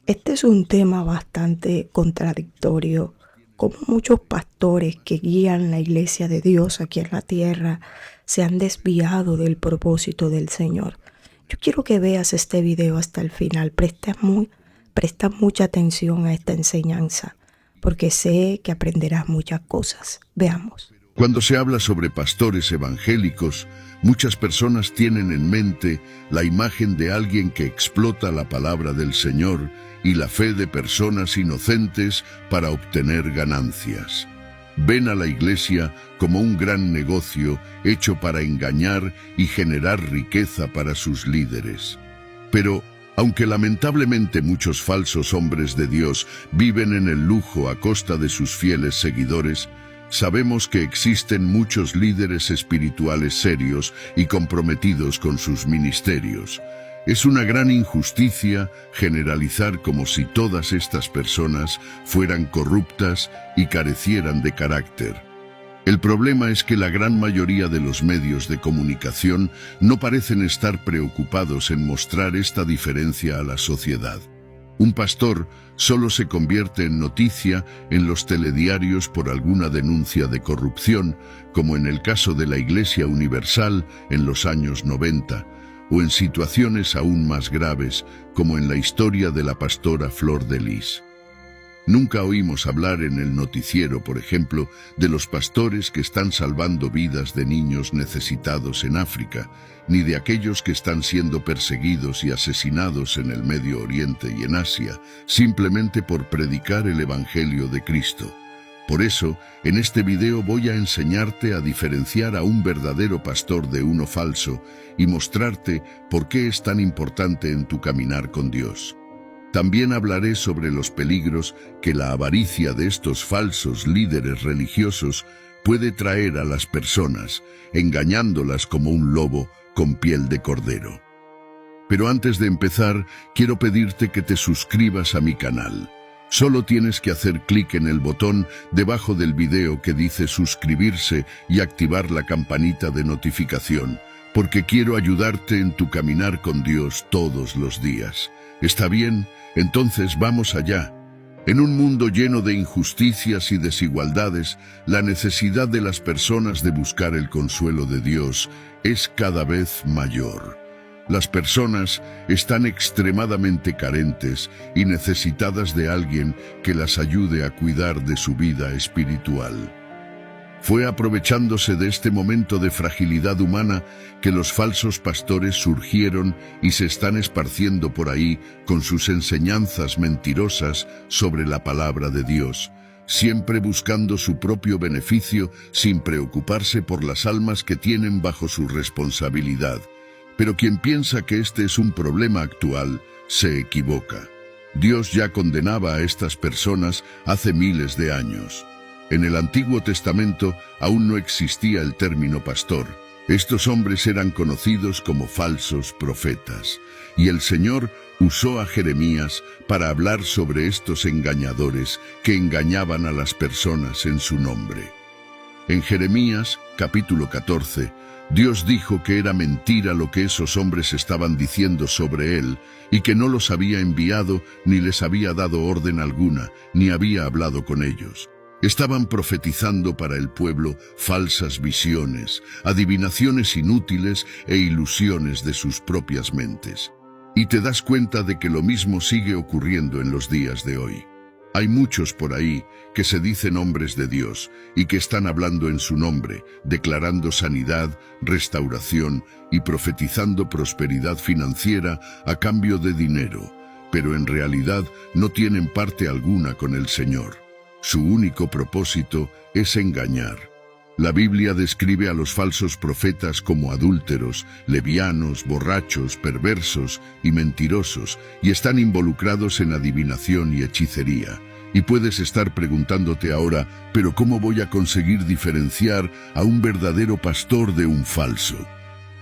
Este es un tema bastante contradictorio, como muchos pastores que guían la iglesia de Dios aquí en la tierra se han desviado del propósito del Señor. Yo quiero que veas este video hasta el final, presta mucha atención a esta enseñanza, porque sé que aprenderás muchas cosas. Veamos. Cuando se habla sobre pastores evangélicos, muchas personas tienen en mente la imagen de alguien que explota la palabra del Señor y la fe de personas inocentes para obtener ganancias. Ven a la iglesia como un gran negocio hecho para engañar y generar riqueza para sus líderes. Pero, aunque lamentablemente muchos falsos hombres de Dios viven en el lujo a costa de sus fieles seguidores, sabemos que existen muchos líderes espirituales serios y comprometidos con sus ministerios. Es una gran injusticia generalizar como si todas estas personas fueran corruptas y carecieran de carácter. El problema es que la gran mayoría de los medios de comunicación no parecen estar preocupados en mostrar esta diferencia a la sociedad. Un pastor solo se convierte en noticia en los telediarios por alguna denuncia de corrupción, como en el caso de la Iglesia Universal en los años 90, o en situaciones aún más graves, como en la historia de la pastora Flor de Lis. Nunca oímos hablar en el noticiero, por ejemplo, de los pastores que están salvando vidas de niños necesitados en África, ni de aquellos que están siendo perseguidos y asesinados en el Medio Oriente y en Asia, simplemente por predicar el Evangelio de Cristo. Por eso, en este video voy a enseñarte a diferenciar a un verdadero pastor de uno falso y mostrarte por qué es tan importante en tu caminar con Dios. También hablaré sobre los peligros que la avaricia de estos falsos líderes religiosos puede traer a las personas, engañándolas como un lobo con piel de cordero. Pero antes de empezar, quiero pedirte que te suscribas a mi canal. Solo tienes que hacer clic en el botón debajo del video que dice suscribirse y activar la campanita de notificación, porque quiero ayudarte en tu caminar con Dios todos los días. ¿Está bien? Entonces vamos allá. En un mundo lleno de injusticias y desigualdades, la necesidad de las personas de buscar el consuelo de Dios es cada vez mayor. Las personas están extremadamente carentes y necesitadas de alguien que las ayude a cuidar de su vida espiritual. Fue aprovechándose de este momento de fragilidad humana que los falsos pastores surgieron y se están esparciendo por ahí con sus enseñanzas mentirosas sobre la palabra de Dios, siempre buscando su propio beneficio sin preocuparse por las almas que tienen bajo su responsabilidad. Pero quien piensa que este es un problema actual, se equivoca. Dios ya condenaba a estas personas hace miles de años. En el Antiguo Testamento aún no existía el término pastor. Estos hombres eran conocidos como falsos profetas, y el Señor usó a Jeremías para hablar sobre estos engañadores que engañaban a las personas en su nombre. En Jeremías, capítulo 14, Dios dijo que era mentira lo que esos hombres estaban diciendo sobre él, y que no los había enviado, ni les había dado orden alguna, ni había hablado con ellos. Estaban profetizando para el pueblo falsas visiones, adivinaciones inútiles e ilusiones de sus propias mentes. Y te das cuenta de que lo mismo sigue ocurriendo en los días de hoy. Hay muchos por ahí que se dicen hombres de Dios y que están hablando en su nombre, declarando sanidad, restauración y profetizando prosperidad financiera a cambio de dinero, pero en realidad no tienen parte alguna con el Señor. Su único propósito es engañar. La Biblia describe a los falsos profetas como adúlteros, levianos, borrachos, perversos y mentirosos, y están involucrados en adivinación y hechicería. Y puedes estar preguntándote ahora, ¿pero cómo voy a conseguir diferenciar a un verdadero pastor de un falso?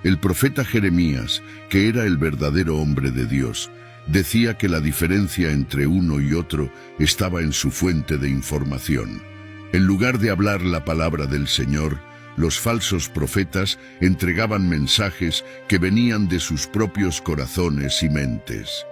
El profeta Jeremías, que era el verdadero hombre de Dios, decía que la diferencia entre uno y otro estaba en su fuente de información. En lugar de hablar la palabra del Señor, los falsos profetas entregaban mensajes que venían de sus propios corazones y mentes.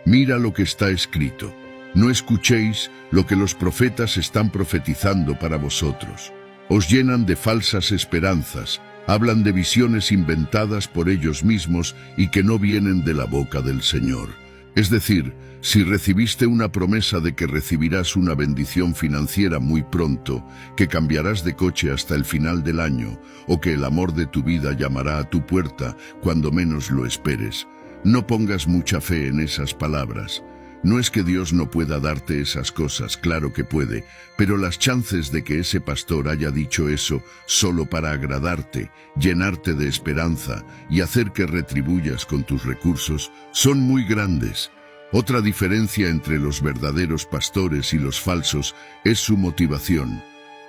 Mira lo que está escrito. No escuchéis lo que los profetas están profetizando para vosotros. Os llenan de falsas esperanzas, hablan de visiones inventadas por ellos mismos y que no vienen de la boca del Señor. Es decir, si recibiste una promesa de que recibirás una bendición financiera muy pronto, que cambiarás de coche hasta el final del año, o que el amor de tu vida llamará a tu puerta cuando menos lo esperes, no pongas mucha fe en esas palabras. No es que Dios no pueda darte esas cosas, claro que puede, pero las chances de que ese pastor haya dicho eso solo para agradarte, llenarte de esperanza y hacer que retribuyas con tus recursos son muy grandes. Otra diferencia entre los verdaderos pastores y los falsos es su motivación.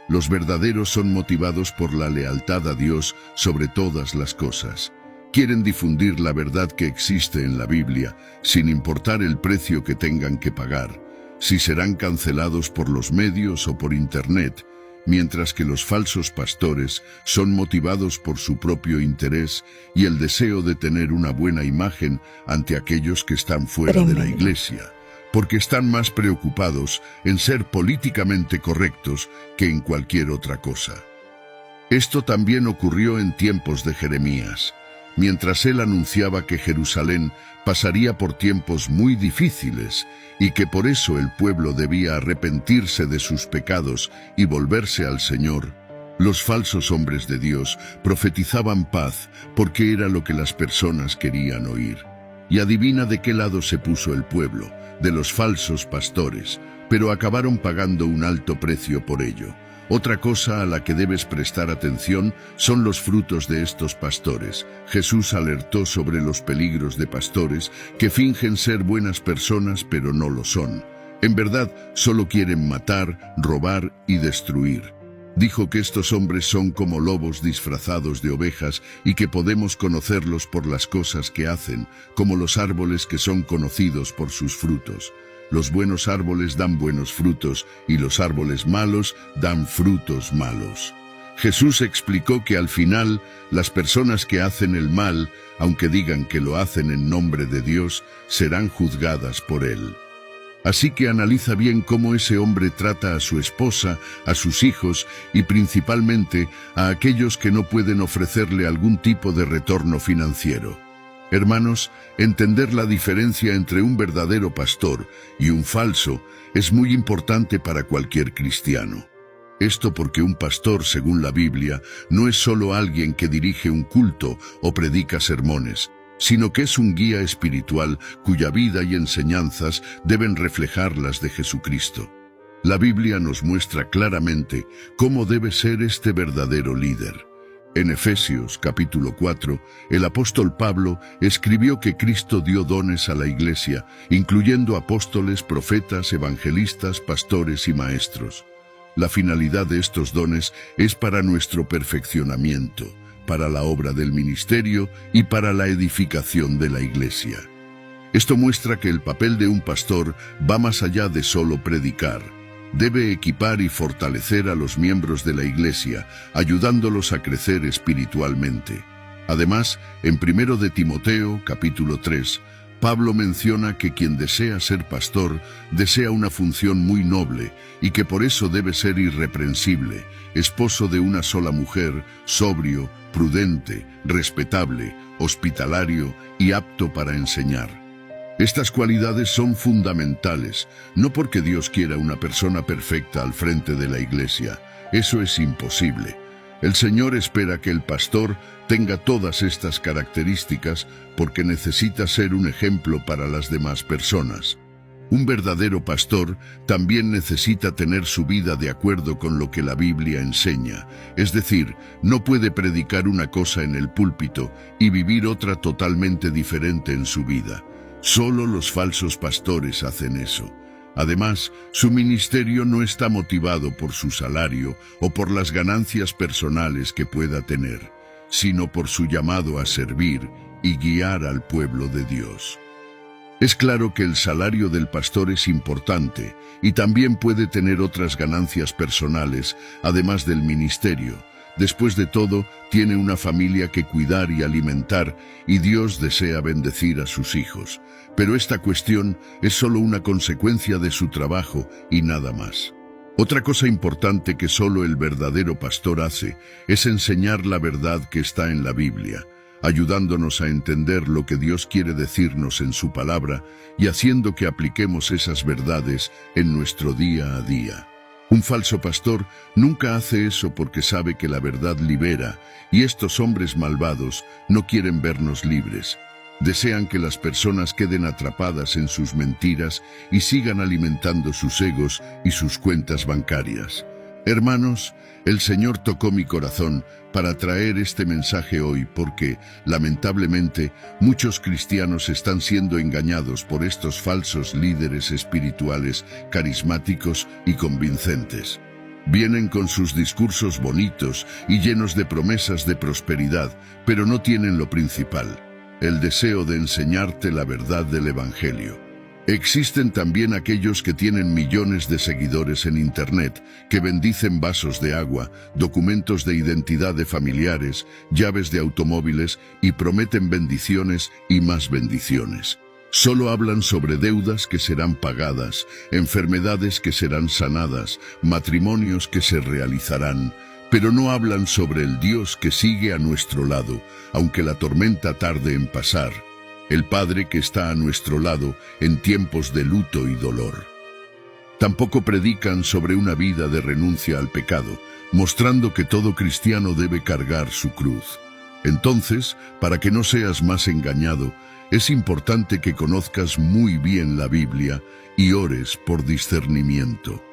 Los verdaderos son motivados por la lealtad a Dios sobre todas las cosas. Quieren difundir la verdad que existe en la Biblia, sin importar el precio que tengan que pagar, si serán cancelados por los medios o por Internet, mientras que los falsos pastores son motivados por su propio interés y el deseo de tener una buena imagen ante aquellos que están fuera de la iglesia, porque están más preocupados en ser políticamente correctos que en cualquier otra cosa. Esto también ocurrió en tiempos de Jeremías. Mientras él anunciaba que Jerusalén pasaría por tiempos muy difíciles y que por eso el pueblo debía arrepentirse de sus pecados y volverse al Señor, los falsos hombres de Dios profetizaban paz porque era lo que las personas querían oír. Y adivina de qué lado se puso el pueblo, de los falsos pastores, pero acabaron pagando un alto precio por ello. Otra cosa a la que debes prestar atención son los frutos de estos pastores. Jesús alertó sobre los peligros de pastores que fingen ser buenas personas pero no lo son. En verdad, solo quieren matar, robar y destruir. Dijo que estos hombres son como lobos disfrazados de ovejas y que podemos conocerlos por las cosas que hacen, como los árboles que son conocidos por sus frutos. Los buenos árboles dan buenos frutos y los árboles malos dan frutos malos. Jesús explicó que al final las personas que hacen el mal, aunque digan que lo hacen en nombre de Dios, serán juzgadas por Él. Así que analiza bien cómo ese hombre trata a su esposa, a sus hijos y principalmente a aquellos que no pueden ofrecerle algún tipo de retorno financiero. Hermanos, entender la diferencia entre un verdadero pastor y un falso es muy importante para cualquier cristiano. Esto porque un pastor, según la Biblia, no es solo alguien que dirige un culto o predica sermones, sino que es un guía espiritual cuya vida y enseñanzas deben reflejar las de Jesucristo. La Biblia nos muestra claramente cómo debe ser este verdadero líder. En Efesios capítulo 4, el apóstol Pablo escribió que Cristo dio dones a la iglesia, incluyendo apóstoles, profetas, evangelistas, pastores y maestros. La finalidad de estos dones es para nuestro perfeccionamiento, para la obra del ministerio y para la edificación de la iglesia. Esto muestra que el papel de un pastor va más allá de solo predicar. Debe equipar y fortalecer a los miembros de la iglesia, ayudándolos a crecer espiritualmente. Además, en 1 de Timoteo, capítulo 3, Pablo menciona que quien desea ser pastor desea una función muy noble y que por eso debe ser irreprensible, esposo de una sola mujer, sobrio, prudente, respetable, hospitalario y apto para enseñar. Estas cualidades son fundamentales, no porque Dios quiera una persona perfecta al frente de la iglesia. Eso es imposible. El Señor espera que el pastor tenga todas estas características porque necesita ser un ejemplo para las demás personas. Un verdadero pastor también necesita tener su vida de acuerdo con lo que la Biblia enseña, es decir, no puede predicar una cosa en el púlpito y vivir otra totalmente diferente en su vida. Solo los falsos pastores hacen eso. Además, su ministerio no está motivado por su salario o por las ganancias personales que pueda tener, sino por su llamado a servir y guiar al pueblo de Dios. Es claro que el salario del pastor es importante y también puede tener otras ganancias personales, además del ministerio, Después de todo, tiene una familia que cuidar y alimentar, y Dios desea bendecir a sus hijos. Pero esta cuestión es solo una consecuencia de su trabajo y nada más. Otra cosa importante que solo el verdadero pastor hace es enseñar la verdad que está en la Biblia, ayudándonos a entender lo que Dios quiere decirnos en su palabra y haciendo que apliquemos esas verdades en nuestro día a día. Un falso pastor nunca hace eso porque sabe que la verdad libera, y estos hombres malvados no quieren vernos libres. Desean que las personas queden atrapadas en sus mentiras y sigan alimentando sus egos y sus cuentas bancarias. Hermanos, el Señor tocó mi corazón para traer este mensaje hoy porque, lamentablemente, muchos cristianos están siendo engañados por estos falsos líderes espirituales, carismáticos y convincentes. Vienen con sus discursos bonitos y llenos de promesas de prosperidad, pero no tienen lo principal: el deseo de enseñarte la verdad del Evangelio. Existen también aquellos que tienen millones de seguidores en Internet, que bendicen vasos de agua, documentos de identidad de familiares, llaves de automóviles y prometen bendiciones y más bendiciones. Solo hablan sobre deudas que serán pagadas, enfermedades que serán sanadas, matrimonios que se realizarán, pero no hablan sobre el Dios que sigue a nuestro lado, aunque la tormenta tarde en pasar, el Padre que está a nuestro lado en tiempos de luto y dolor. Tampoco predican sobre una vida de renuncia al pecado, mostrando que todo cristiano debe cargar su cruz. Entonces, para que no seas más engañado, es importante que conozcas muy bien la Biblia y ores por discernimiento.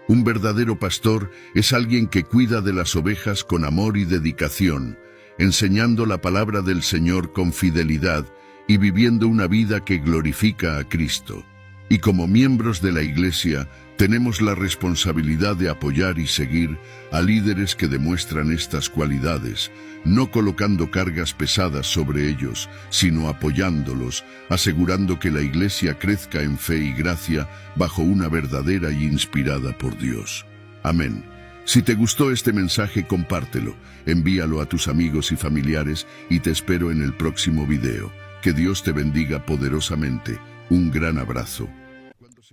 Un verdadero pastor es alguien que cuida de las ovejas con amor y dedicación, enseñando la palabra del Señor con fidelidad y viviendo una vida que glorifica a Cristo. Y como miembros de la Iglesia, tenemos la responsabilidad de apoyar y seguir a líderes que demuestran estas cualidades, no colocando cargas pesadas sobre ellos, sino apoyándolos, asegurando que la Iglesia crezca en fe y gracia bajo una verdadera y inspirada por Dios. Amén. Si te gustó este mensaje, compártelo, envíalo a tus amigos y familiares y te espero en el próximo video. Que Dios te bendiga poderosamente. Un gran abrazo.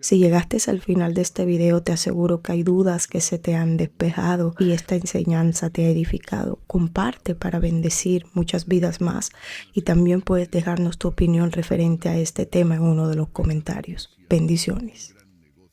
Si llegaste al final de este video, te aseguro que hay dudas que se te han despejado y esta enseñanza te ha edificado. Comparte para bendecir muchas vidas más y también puedes dejarnos tu opinión referente a este tema en uno de los comentarios. Bendiciones.